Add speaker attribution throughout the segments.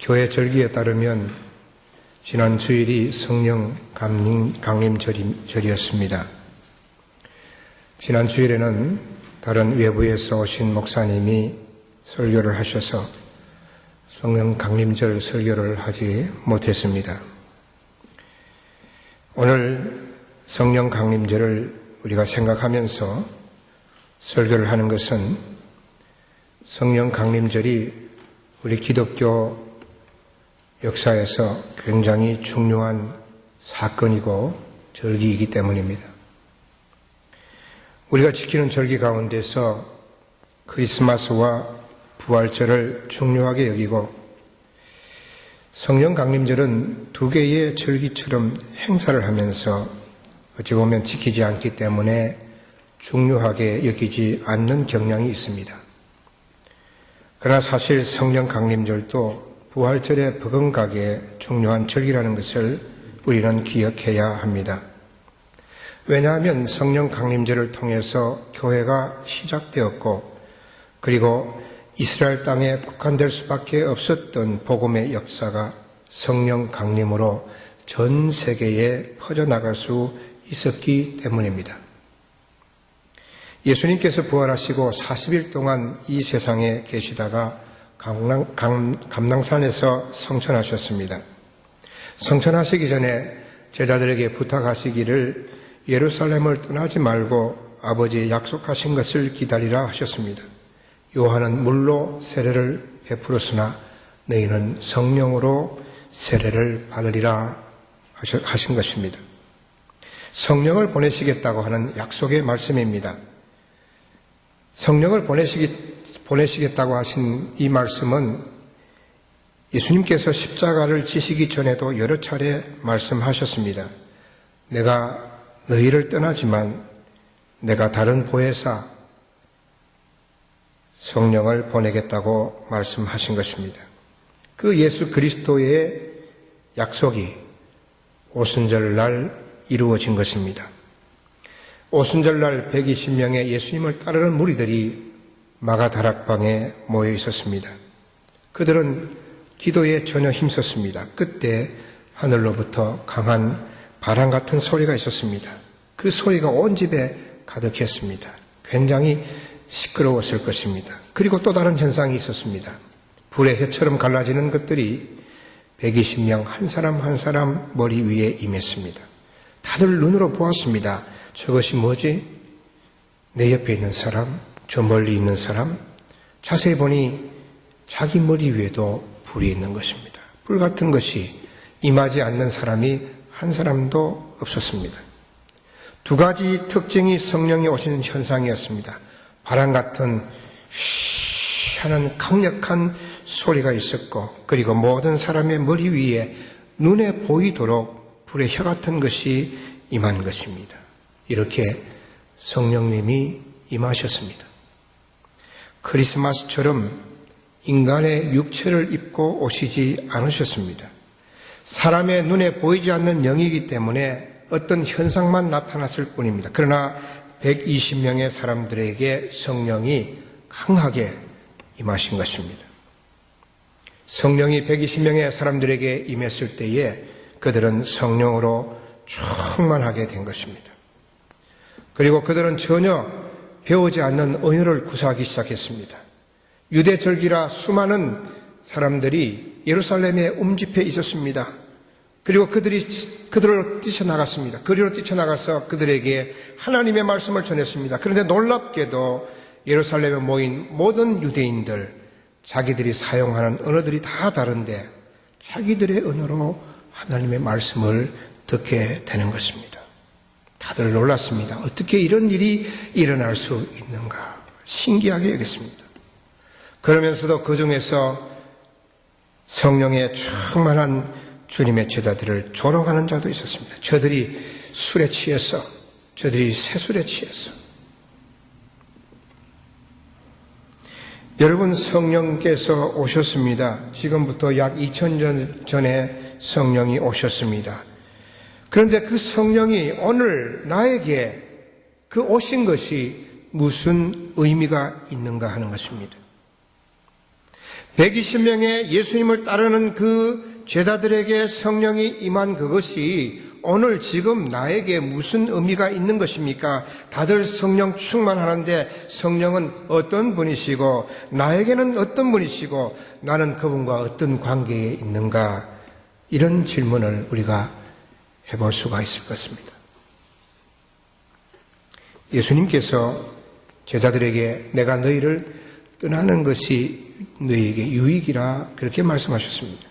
Speaker 1: 교회 절기에 따르면 지난 주일이 성령 강림절이었습니다. 지난 주일에는 다른 외부에서 오신 목사님이 설교를 하셔서 성령 강림절 설교를 하지 못했습니다. 오늘 성령 강림절을 우리가 생각하면서 설교를 하는 것은 성령 강림절이 우리 기독교 역사에서 굉장히 중요한 사건이고 절기이기 때문입니다. 우리가 지키는 절기 가운데서 크리스마스와 부활절을 중요하게 여기고 성령 강림절은 두 개의 절기처럼 행사를 하면서 어찌 보면 지키지 않기 때문에 중요하게 여기지 않는 경향이 있습니다. 그러나 사실 성령 강림절도 부활절에 버금가게 중요한 절기라는 것을 우리는 기억해야 합니다. 왜냐하면 성령 강림절을 통해서 교회가 시작되었고 그리고 이스라엘 땅에 국한될 수밖에 없었던 복음의 역사가 성령 강림으로 전 세계에 퍼져나갈 수 있었기 때문입니다. 예수님께서 부활하시고 40일 동안 이 세상에 계시다가 감람산에서 성천하셨습니다. 성천하시기 전에 제자들에게 부탁하시기를 예루살렘을 떠나지 말고 아버지의 약속하신 것을 기다리라 하셨습니다. 요한은 물로 세례를 베풀었으나 너희는 성령으로 세례를 받으리라 하신 것입니다. 성령을 보내시겠다고 하는 약속의 말씀입니다. 성령을 보내시겠다고 하신 이 말씀은 예수님께서 십자가를 지시기 전에도 여러 차례 말씀하셨습니다. 내가 너희를 떠나지만 내가 다른 보혜사 성령을 보내겠다고 말씀하신 것입니다. 그 예수 그리스도의 약속이 오순절날 이루어진 것입니다. 오순절날 120명의 예수님을 따르는 무리들이 마가다락방에 모여 있었습니다. 그들은 기도에 전혀 힘썼습니다. 그때 하늘로부터 강한 바람 같은 소리가 있었습니다. 그 소리가 온 집에 가득했습니다. 굉장히 시끄러웠을 것입니다. 그리고 또 다른 현상이 있었습니다. 불의 혀처럼 갈라지는 것들이 120명 한 사람 한 사람 머리 위에 임했습니다. 다들 눈으로 보았습니다. 저것이 뭐지? 내 옆에 있는 사람, 저 멀리 있는 사람, 자세히 보니 자기 머리 위에도 불이 있는 것입니다. 불 같은 것이 임하지 않는 사람이 한 사람도 없었습니다. 두 가지 특징이 성령이 오시는 현상이었습니다. 바람 같은 쉬 하는 강력한 소리가 있었고 그리고 모든 사람의 머리 위에 눈에 보이도록 불의 혀 같은 것이 임한 것입니다. 이렇게 성령님이 임하셨습니다. 크리스마스처럼 인간의 육체를 입고 오시지 않으셨습니다. 사람의 눈에 보이지 않는 영이기 때문에 어떤 현상만 나타났을 뿐입니다. 그러나 120명의 사람들에게 성령이 강하게 임하신 것입니다. 성령이 120명의 사람들에게 임했을 때에 그들은 성령으로 충만하게 된 것입니다. 그리고 그들은 전혀 배우지 않는 언어를 구사하기 시작했습니다. 유대 절기라 수많은 사람들이 예루살렘에 움집해 있었습니다. 그리고 그들로 뛰쳐나갔습니다. 거리로 뛰쳐나가서 그들에게 하나님의 말씀을 전했습니다. 그런데 놀랍게도 예루살렘에 모인 모든 유대인들, 자기들이 사용하는 언어들이 다 다른데 자기들의 언어로 하나님의 말씀을 듣게 되는 것입니다. 다들 놀랐습니다. 어떻게 이런 일이 일어날 수 있는가? 신기하게 여겼습니다. 그러면서도 그 중에서 성령의 충만한 주님의 제자들을 조롱하는 자도 있었습니다. 저들이 술에 취해서, 저들이 새술에 취해서. 여러분, 성령께서 오셨습니다. 지금부터 약 2000년 전에 성령이 오셨습니다. 그런데 그 성령이 오늘 나에게 그 오신 것이 무슨 의미가 있는가 하는 것입니다. 120명의 예수님을 따르는 그 제자들에게 성령이 임한 그것이 오늘 지금 나에게 무슨 의미가 있는 것입니까? 다들 성령 충만하는데 성령은 어떤 분이시고 나에게는 어떤 분이시고 나는 그분과 어떤 관계에 있는가? 이런 질문을 우리가 해볼 수가 있을 것 같습니다. 예수님께서 제자들에게 내가 너희를 떠나는 것이 너희에게 유익이라 그렇게 말씀하셨습니다.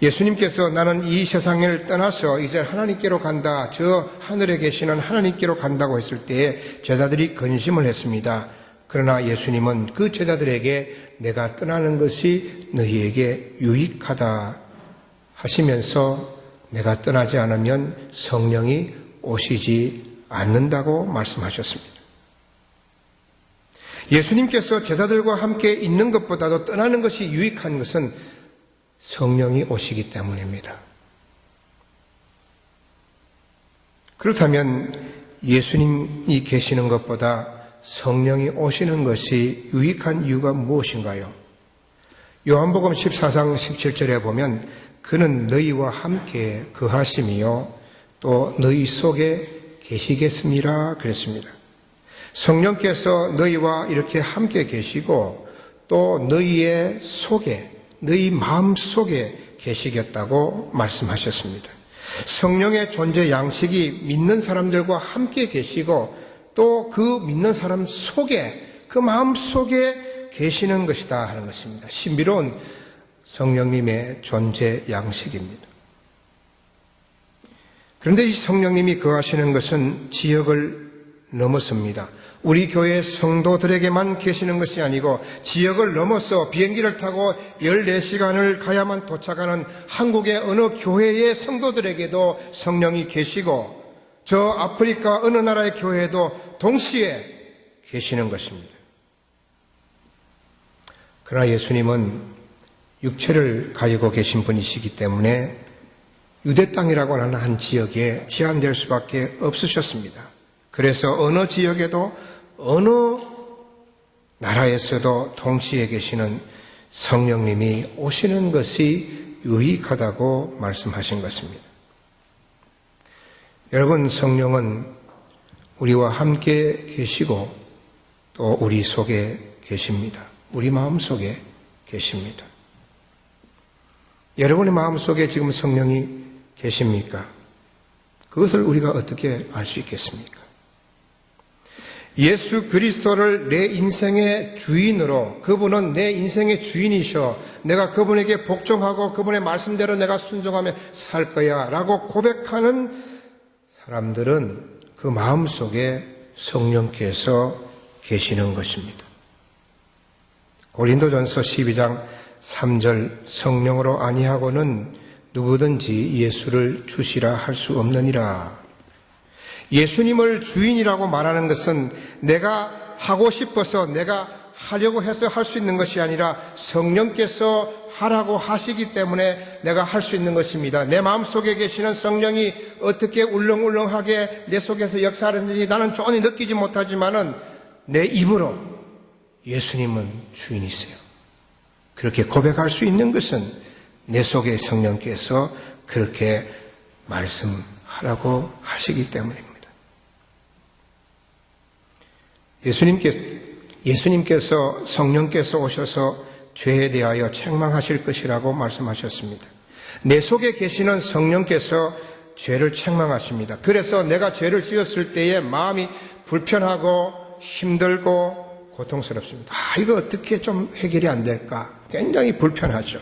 Speaker 1: 예수님께서 나는 이 세상을 떠나서 이제 하나님께로 간다, 저 하늘에 계시는 하나님께로 간다고 했을 때에 제자들이 근심을 했습니다. 그러나 예수님은 그 제자들에게 내가 떠나는 것이 너희에게 유익하다 하시면서 내가 떠나지 않으면 성령이 오시지 않는다고 말씀하셨습니다. 예수님께서 제자들과 함께 있는 것보다도 떠나는 것이 유익한 것은 성령이 오시기 때문입니다. 그렇다면 예수님이 계시는 것보다 성령이 오시는 것이 유익한 이유가 무엇인가요? 요한복음 14장 17절에 보면 그는 너희와 함께 거하심이요 또 너희 속에 계시겠습니다 그랬습니다. 성령께서 너희와 이렇게 함께 계시고 또 너희의 속에, 너희 마음 속에 계시겠다고 말씀하셨습니다. 성령의 존재 양식이 믿는 사람들과 함께 계시고 또 그 믿는 사람 속에, 그 마음 속에 계시는 것이다 하는 것입니다. 신비로운 성령님의 존재 양식입니다. 그런데 이 성령님이 거하시는 것은 지역을 넘었습니다. 우리 교회 성도들에게만 계시는 것이 아니고 지역을 넘어서 비행기를 타고 14시간을 가야만 도착하는 한국의 어느 교회의 성도들에게도 성령이 계시고 저 아프리카 어느 나라의 교회에도 동시에 계시는 것입니다. 그러나 예수님은 육체를 가지고 계신 분이시기 때문에 유대 땅이라고 하는 한 지역에 제한될 수밖에 없으셨습니다. 그래서 어느 지역에도 어느 나라에서도 동시에 계시는 성령님이 오시는 것이 유익하다고 말씀하신 것입니다. 여러분, 성령은 우리와 함께 계시고 또 우리 속에 계십니다. 우리 마음 속에 계십니다. 여러분의 마음 속에 지금 성령이 계십니까? 그것을 우리가 어떻게 알 수 있겠습니까? 예수 그리스도를 내 인생의 주인으로, 그분은 내 인생의 주인이셔, 내가 그분에게 복종하고 그분의 말씀대로 내가 순종하며 살 거야 라고 고백하는 사람들은 그 마음속에 성령께서 계시는 것입니다. 고린도전서 12장 3절 성령으로 아니하고는 누구든지 예수를 주시라 할 수 없느니라. 예수님을 주인이라고 말하는 것은 내가 하고 싶어서 내가 하려고 해서 할 수 있는 것이 아니라 성령께서 하라고 하시기 때문에 내가 할 수 있는 것입니다. 내 마음속에 계시는 성령이 어떻게 울렁울렁하게 내 속에서 역사하는지 나는 전혀 느끼지 못하지만은 내 입으로 예수님은 주인이세요. 그렇게 고백할 수 있는 것은 내 속에 성령께서 그렇게 말씀하라고 하시기 때문입니다. 예수님께서 성령께서 오셔서 죄에 대하여 책망하실 것이라고 말씀하셨습니다. 내 속에 계시는 성령께서 죄를 책망하십니다. 그래서 내가 죄를 지었을 때에 마음이 불편하고 힘들고 고통스럽습니다. 이거 어떻게 좀 해결이 안 될까? 굉장히 불편하죠.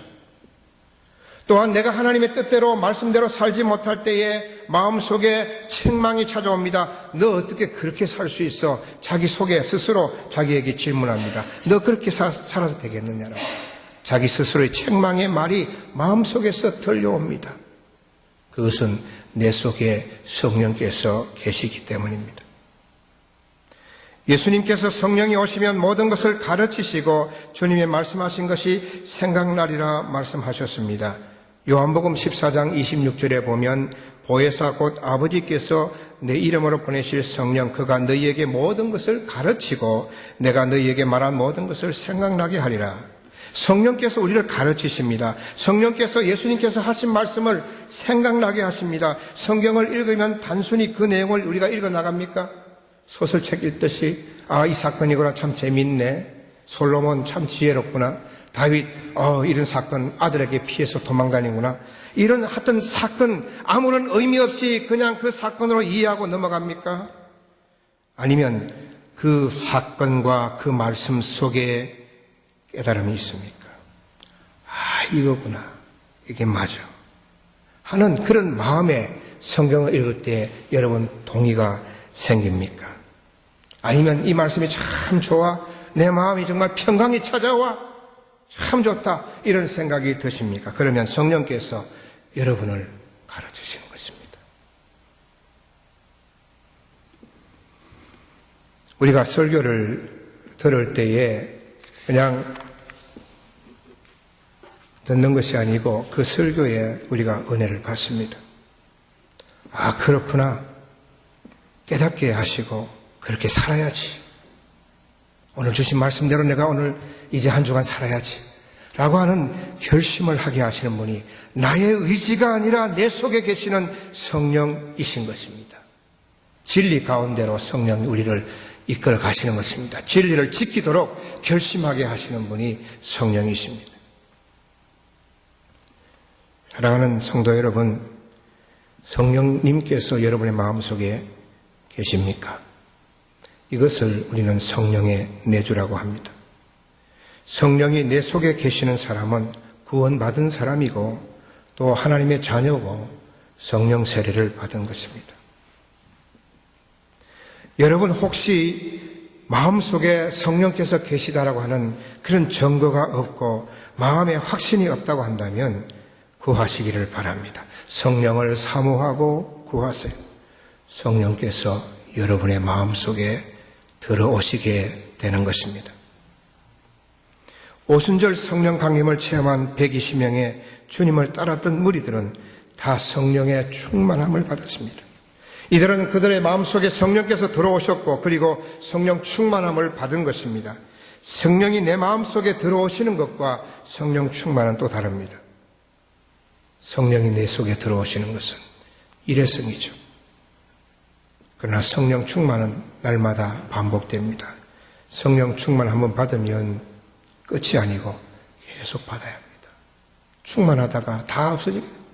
Speaker 1: 또한 내가 하나님의 뜻대로 말씀대로 살지 못할 때에 마음속에 책망이 찾아옵니다. 너 어떻게 그렇게 살 수 있어? 자기 속에 스스로 자기에게 질문합니다. 너 그렇게 살아서 되겠느냐라고. 자기 스스로의 책망의 말이 마음속에서 들려옵니다. 그것은 내 속에 성령께서 계시기 때문입니다. 예수님께서 성령이 오시면 모든 것을 가르치시고 주님의 말씀하신 것이 생각나리라 말씀하셨습니다. 요한복음 14장 26절에 보면 보혜사 곧 아버지께서 내 이름으로 보내실 성령 그가 너희에게 모든 것을 가르치고 내가 너희에게 말한 모든 것을 생각나게 하리라. 성령께서 우리를 가르치십니다. 성령께서 예수님께서 하신 말씀을 생각나게 하십니다. 성경을 읽으면 단순히 그 내용을 우리가 읽어 나갑니까? 소설책 읽듯이 이 사건이구나, 참 재밌네. 솔로몬 참 지혜롭구나. 다윗 이런 사건 아들에게 피해서 도망다니구나. 이런 하여튼 사건 아무런 의미 없이 그냥 그 사건으로 이해하고 넘어갑니까? 아니면 그 사건과 그 말씀 속에 깨달음이 있습니까? 이거구나, 이게 맞아 하는 그런 마음에 성경을 읽을 때 여러분 동의가 생깁니까? 아니면 이 말씀이 참 좋아, 내 마음이 정말 평강이 찾아와, 참 좋다, 이런 생각이 드십니까? 그러면 성령께서 여러분을 가르치시는 것입니다. 우리가 설교를 들을 때에 그냥 듣는 것이 아니고 그 설교에 우리가 은혜를 받습니다. 그렇구나, 깨닫게 하시고 그렇게 살아야지, 오늘 주신 말씀대로 내가 오늘 이제 한 주간 살아야지 라고 하는 결심을 하게 하시는 분이 나의 의지가 아니라 내 속에 계시는 성령이신 것입니다. 진리 가운데로 성령이 우리를 이끌어 가시는 것입니다. 진리를 지키도록 결심하게 하시는 분이 성령이십니다. 사랑하는 성도 여러분, 성령님께서 여러분의 마음속에 계십니까? 이것을 우리는 성령의 내주라고 합니다. 성령이 내 속에 계시는 사람은 구원받은 사람이고 또 하나님의 자녀고 성령 세례를 받은 것입니다. 여러분 혹시 마음속에 성령께서 계시다라고 하는 그런 증거가 없고 마음에 확신이 없다고 한다면 구하시기를 바랍니다. 성령을 사모하고 구하세요. 성령께서 여러분의 마음속에 들어오시게 되는 것입니다. 오순절 성령 강림을 체험한 120명의 주님을 따랐던 무리들은 다 성령의 충만함을 받았습니다. 이들은 그들의 마음속에 성령께서 들어오셨고 그리고 성령 충만함을 받은 것입니다. 성령이 내 마음속에 들어오시는 것과 성령 충만은 또 다릅니다. 성령이 내 속에 들어오시는 것은 일회성이죠. 그러나 성령 충만은 날마다 반복됩니다. 성령 충만 한번 받으면 끝이 아니고 계속 받아야 합니다. 충만하다가 다 없어지게 됩니다.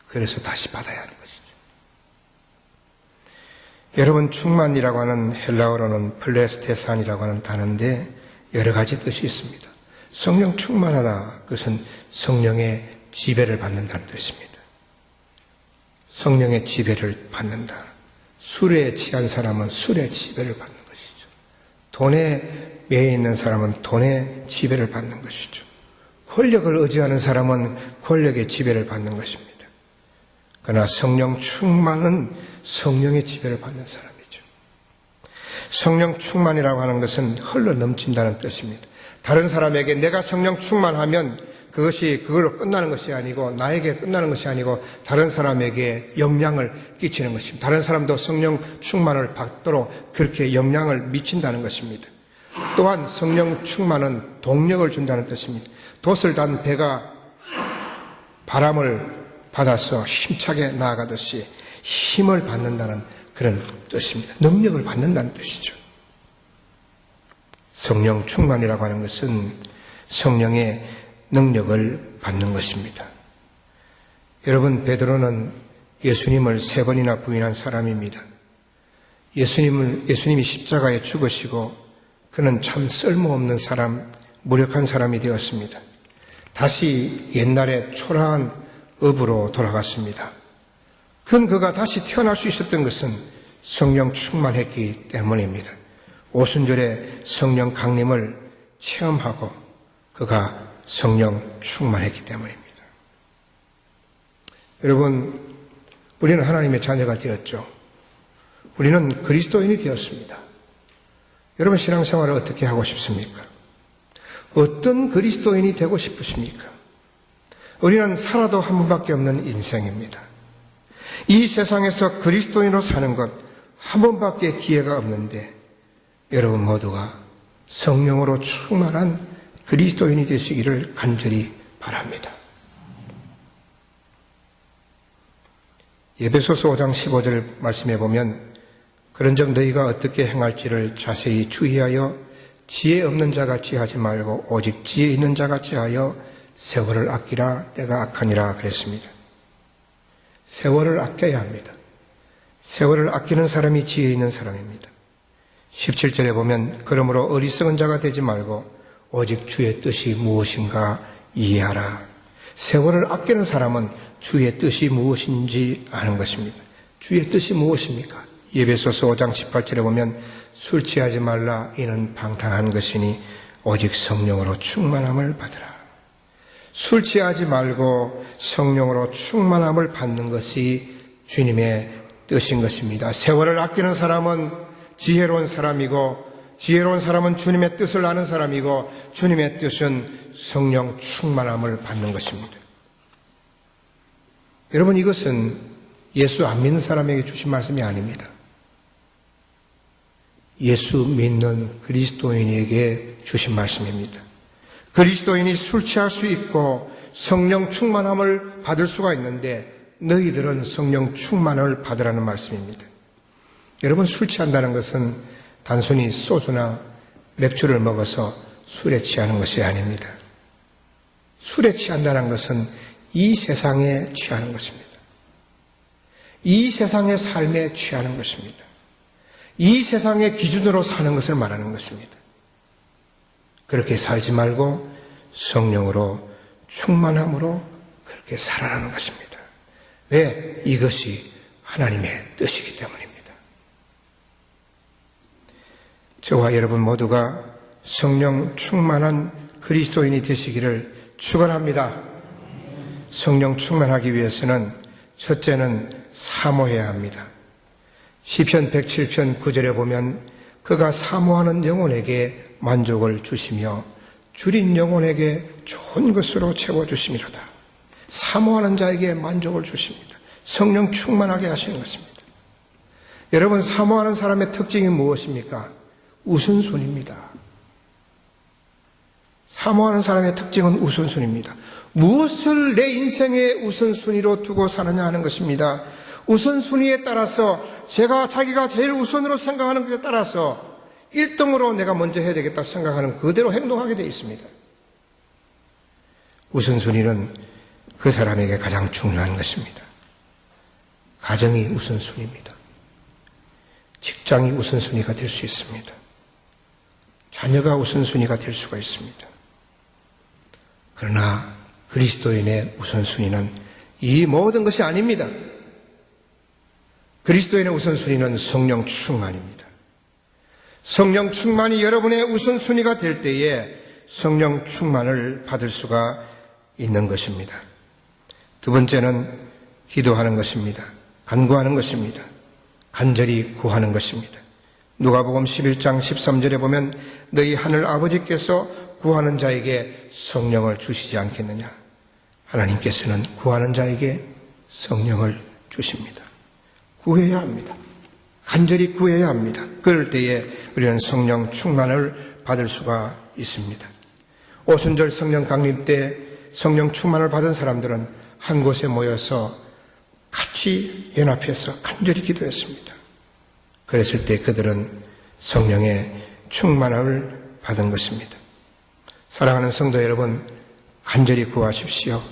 Speaker 1: 그래서 다시 받아야 하는 것이죠. 여러분, 충만이라고 하는 헬라어로는 플레스테산이라고 하는 단어인데 여러 가지 뜻이 있습니다. 성령 충만하다, 그것은 성령의 지배를 받는다는 뜻입니다. 성령의 지배를 받는다. 술에 취한 사람은 술의 지배를 받는 것이죠. 돈에 매여 있는 사람은 돈의 지배를 받는 것이죠. 권력을 의지하는 사람은 권력의 지배를 받는 것입니다. 그러나 성령 충만은 성령의 지배를 받는 사람이죠. 성령 충만이라고 하는 것은 흘러 넘친다는 뜻입니다. 다른 사람에게 내가 성령 충만하면 그것이 그걸로 끝나는 것이 아니고 나에게 끝나는 것이 아니고 다른 사람에게 영향을 끼치는 것입니다. 다른 사람도 성령 충만을 받도록 그렇게 영향을 미친다는 것입니다. 또한 성령 충만은 동력을 준다는 뜻입니다. 돛을 단 배가 바람을 받아서 힘차게 나아가듯이 힘을 받는다는 그런 뜻입니다. 능력을 받는다는 뜻이죠. 성령 충만이라고 하는 것은 성령의 능력을 받는 것입니다. 여러분, 예수님을 3번이나 부인한 사람입니다. 예수님이 십자가에 죽으시고 그는 참 쓸모없는 사람, 무력한 사람이 되었습니다. 다시 옛날의 초라한 업으로 돌아갔습니다. 그가 다시 태어날 수 있었던 것은 성령 충만했기 때문입니다. 오순절에 성령 강림을 체험하고 그가 성령 충만했기 때문입니다. 여러분, 우리는 하나님의 자녀가 되었죠. 우리는 그리스도인이 되었습니다. 여러분, 신앙생활을 어떻게 하고 싶습니까? 어떤 그리스도인이 되고 싶으십니까? 우리는 살아도 한 번밖에 없는 인생입니다. 이 세상에서 그리스도인으로 사는 것 한 번밖에 기회가 없는데 여러분 모두가 성령으로 충만한 그리스도인이 되시기를 간절히 바랍니다. 에베소서 5장 15절 말씀해 보면 그런즉 너희가 어떻게 행할지를 자세히 주의하여 지혜 없는 자같이 하지 말고 오직 지혜 있는 자같이 하여 세월을 아끼라 때가 악하니라 그랬습니다. 세월을 아껴야 합니다. 세월을 아끼는 사람이 지혜 있는 사람입니다. 17절에 보면 그러므로 어리석은 자가 되지 말고 오직 주의 뜻이 무엇인가 이해하라. 세월을 아끼는 사람은 주의 뜻이 무엇인지 아는 것입니다. 주의 뜻이 무엇입니까? 에베소서 5장 18절에 보면 술 취하지 말라 이는 방탕한 것이니 오직 성령으로 충만함을 받으라. 술 취하지 말고 성령으로 충만함을 받는 것이 주님의 뜻인 것입니다. 세월을 아끼는 사람은 지혜로운 사람이고 지혜로운 사람은 주님의 뜻을 아는 사람이고 주님의 뜻은 성령 충만함을 받는 것입니다. 여러분, 이것은 예수 안 믿는 사람에게 주신 말씀이 아닙니다. 예수 믿는 그리스도인에게 주신 말씀입니다. 그리스도인이 술 취할 수 있고 성령 충만함을 받을 수가 있는데 너희들은 성령 충만을 받으라는 말씀입니다. 여러분, 술 취한다는 것은 단순히 소주나 맥주를 먹어서 술에 취하는 것이 아닙니다. 술에 취한다는 것은 이 세상에 취하는 것입니다. 이 세상의 삶에 취하는 것입니다. 이 세상의 기준으로 사는 것을 말하는 것입니다. 그렇게 살지 말고 성령으로 충만함으로 그렇게 살아가는 것입니다. 왜? 이것이 하나님의 뜻이기 때문입니다. 저와 여러분 모두가 성령 충만한 그리스도인이 되시기를 축원합니다. 성령 충만하기 위해서는 첫째는 사모해야 합니다. 시편 107편 9절에 보면 그가 사모하는 영혼에게 만족을 주시며 줄인 영혼에게 좋은 것으로 채워주심이로다. 사모하는 자에게 만족을 주십니다. 성령 충만하게 하시는 것입니다. 여러분, 사모하는 사람의 특징이 무엇입니까? 우선순위입니다. 사모하는 사람의 특징은 우선순위입니다. 무엇을 내 인생의 우선순위로 두고 사느냐 하는 것입니다. 우선순위에 따라서 자기가 제일 우선으로 생각하는 것에 따라서 1등으로 내가 먼저 해야 되겠다 생각하는 그대로 행동하게 되어 있습니다. 우선순위는 그 사람에게 가장 중요한 것입니다. 가정이 우선순위입니다. 직장이 우선순위가 될 수 있습니다. 자녀가 우선순위가 될 수가 있습니다. 그러나 그리스도인의 우선순위는 이 모든 것이 아닙니다. 그리스도인의 우선순위는 성령 충만입니다. 성령 충만이 여러분의 우선순위가 될 때에 성령 충만을 받을 수가 있는 것입니다. 두 번째는 기도하는 것입니다. 간구하는 것입니다. 간절히 구하는 것입니다. 누가복음 11장 13절에 보면 너희 하늘 아버지께서 구하는 자에게 성령을 주시지 않겠느냐. 하나님께서는 구하는 자에게 성령을 주십니다. 구해야 합니다. 간절히 구해야 합니다. 그럴 때에 우리는 성령 충만을 받을 수가 있습니다. 오순절 성령 강림 때 성령 충만을 받은 사람들은 한 곳에 모여서 같이 연합해서 간절히 기도했습니다. 그랬을 때 그들은 성령의 충만함을 받은 것입니다. 사랑하는 성도 여러분, 간절히 구하십시오.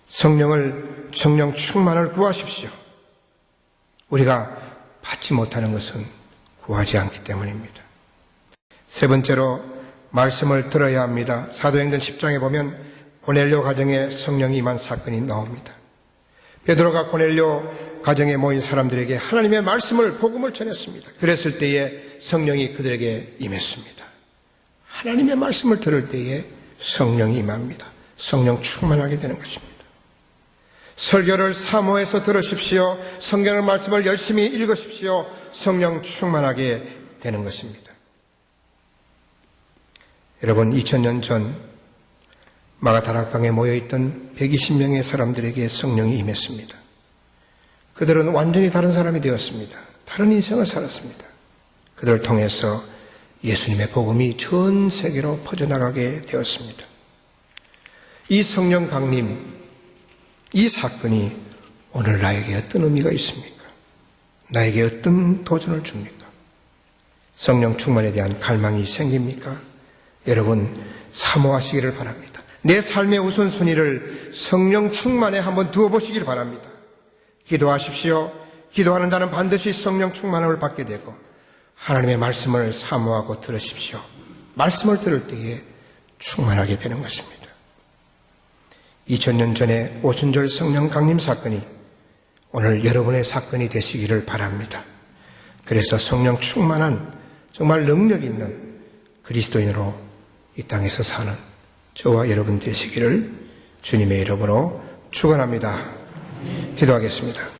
Speaker 1: 성령 충만을 구하십시오. 우리가 받지 못하는 것은 구하지 않기 때문입니다. 세 번째로 말씀을 들어야 합니다. 사도행전 10장에 보면 고넬료 가정에 성령이 임한 사건이 나옵니다. 베드로가 고넬료 가정에 모인 사람들에게 하나님의 말씀을 복음을 전했습니다. 그랬을 때에 성령이 그들에게 임했습니다. 하나님의 말씀을 들을 때에 성령이 임합니다. 성령 충만하게 되는 것입니다. 설교를 사모해서 들으십시오. 성경의 말씀을 열심히 읽으십시오. 성령 충만하게 되는 것입니다. 여러분, 2000년 전 마가다락방에 모여있던 120명의 사람들에게 성령이 임했습니다. 그들은 완전히 다른 사람이 되었습니다. 다른 인생을 살았습니다. 그들을 통해서 예수님의 복음이 전 세계로 퍼져나가게 되었습니다. 이 성령 강림, 이 사건이 오늘 나에게 어떤 의미가 있습니까? 나에게 어떤 도전을 줍니까? 성령 충만에 대한 갈망이 생깁니까? 여러분, 사모하시기를 바랍니다. 내 삶의 우선순위를 성령 충만에 한번 두어보시길 바랍니다. 기도하십시오. 기도하는 자는 반드시 성령 충만을 받게 되고 하나님의 말씀을 사모하고 들으십시오. 말씀을 들을 때에 충만하게 되는 것입니다. 2000년 전에 오순절 성령 강림 사건이 오늘 여러분의 사건이 되시기를 바랍니다. 그래서 성령 충만한 정말 능력 있는 그리스도인으로 이 땅에서 사는 저와 여러분 되시기를 주님의 이름으로 축원합니다. 기도하겠습니다.